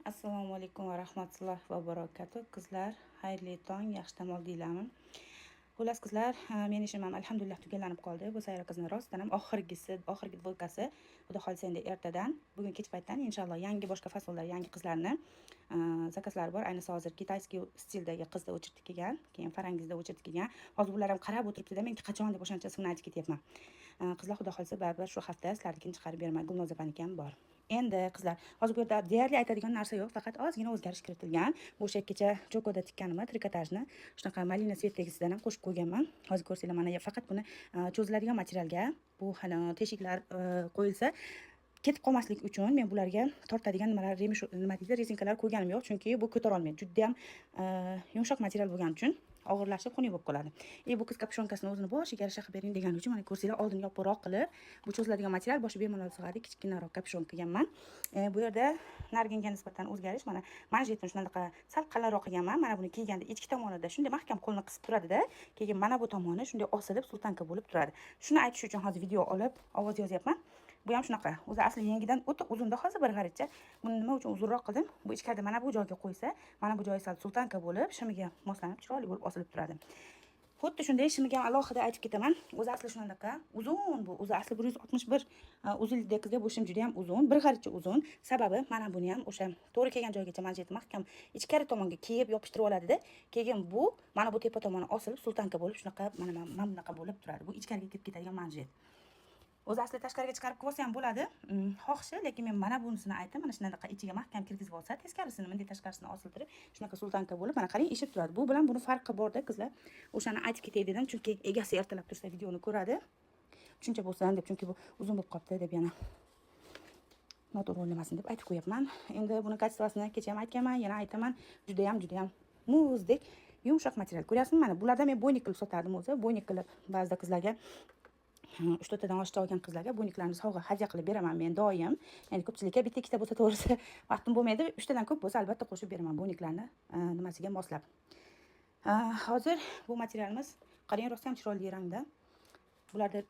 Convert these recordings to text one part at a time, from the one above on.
Assalomu alaykum va rahmatullohi va barakatuh. Qizlar, xayrli tong, yaxshi dam oldinglarmi? Xullas qizlar, meni ishim ham alhamdulillah tugallanib qoldi. Bu sayyor qizni rostdan ham oxirgi dvoykasi, xudo xolisa endi ertadan, bugun kech paytdan inshaalloh yangi boshqa fasllar, yangi qizlarni zakazlari bor. Ayniqsa hozir kitayskiy stildagi qizda o'chirtib kelgan, keyin farangizda o'chirtib kelgan. Hozir bular ham qarab o'tiribdi-da, men qachon deb o'shancha ismini aytib ketyapman. Qizlar, xudo xolisa baribir shu hafta sizlarnikini chiqarib beraman. Gulnoza opaniki ham bor. Endi qizlar, hozir bu yerda deyarli aytadigan narsa yo'q, faqat ozgina o'zgarish kiritilgan. Bu o'sha kecha chokoda tikkanimni, trikotajni shunaqa malina svetligisidan ham qo'shib qo'yganman. Hozir ko'rsanglar, mana faqat buni cho'ziladigan materialga bu hali teshiklar qo'yilsa ketib qolmaslik uchun men bularga tortadigan nimalar, nima deydi, rezinkalar qo'yganim yo'q, chunki bu ko'tara olmaydi. Juda ham yumshoq material bo'lgani uchun og'irlashib xunuk bo'lib qoladi. Bu qiz kapshonkasini o'zini boshiga yarasha qilib bering degani uchun mana ko'rsanglar, oldini yopiqroq qilib, bu cho'ziladigan material boshi bemalol sig'adi, kichkinaroq kapshon qilganman. Bu yerda narginga nisbatan o'zgarish, mana manjetni shunaqa sal qalinroq qilganman. Mana buni kiyganda ichki tomonida shunday mahkam qo'lni qisib turadi-da, keyin mana bu tomoni shunday osilib sultanka bo'lib turadi. Shuni aytish uchun hozir video olib ovoz yozyapman. Bu ham shunaqa. O'zi asli yangidan o'ta uzunda, hozir bir xaridcha. Buni nima uchun uzunroq qildim? Bu ichkarida mana bu joyga qo'ysa, mana bu joyi sal sultanka bo'lib, shimiga moslanib chiroyli bo'lib osilib turadi. Xuddi shunday shimiga ham alohida aytib ketaman. O'zi asli shunaqa uzun bu. O'zi asli 161 uzunlikdagi qizga bu shim juda ham uzun, bir xaridcha uzun. Sababi mana buni ham o'sha to'g'ri kelgan joygacha manjeti mahkam ichkari tomonga kiyib yopishtirib oladi-da. Keyin bu mana bu tepa tomoni osilib sultanka bo'lib shunaqa mana bunaqa bo'lib turadi. Bu ichkariga kirib ketadigan manjet. O'zi asli tashqariga chiqarib qo'ysa ham bo'ladi, xohishi, lekin men mana bunisini aytdim. Mana shunaqa ichiga mahkam kirgizib olsa, teskarisini, bunday tashqarisini osiltirib, shunaqa sultanka bo'lib, mana qarang, eshib turadi. Bu bilan buni farqi bor-da, qizlar. O'shani aytib ketay dedim, chunki egasi ertalab tursa videoni ko'radi. Tushuncha bo'lsin deb, chunki bu uzun bo'lib qolibdi deb yana noto'g'ri o'ylamasin deb aytib qo'yapman. Endi buni kачествосini kecha ham aytganman, yana aytaman, juda ham muzdek yumshoq material. Ko'ryapsizmi? Mana bulardan men bo'ynik qilib sotardim o'zi. Bo'ynik qilib ba'zida qizlarga 3-4 tadan oshcha olgan qizlarga bo'yniklarni sovg'a hadya qilib beraman men doim. Ya'ni ko'pchilikka bitta ikkita bo'lsa to'g'risi vaqtim bo'lmaydi. 3 tadan ko'p bo'lsa albatta qo'shib beraman bo'yniklarni nimasiga moslab. Hozir bu materialimiz qarang, rosa ham chiroyli rangda. Bularda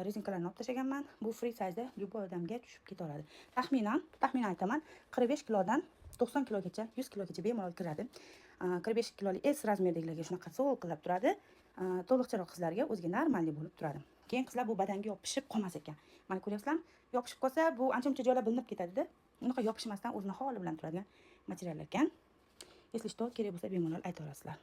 rezinkalarni olib tashlaganman. Bu free size da любой odamga tushib keta oladi. Taxminan aytaman, 45 kilodan 90 kilogacha, 100 kilogacha bemalol kiradi. 45 kiloli S razmerdagilarga shunaqa so'lqilab turadi. To'liqcharoq qizlarga o'ziga normalniy bo'lib turadi. Keyin qizlar bu badanga yopishib qolmas ekan. Mana ko'ryapsizlarmi? Yopishib qolsa, bu ancha-muncha joylar bilinib ketadi-da. Unaqa yopishmasdan o'zini holi bilan turadigan material ekan. Если что, kerak bo'lsa bemalol ayta olasizlar.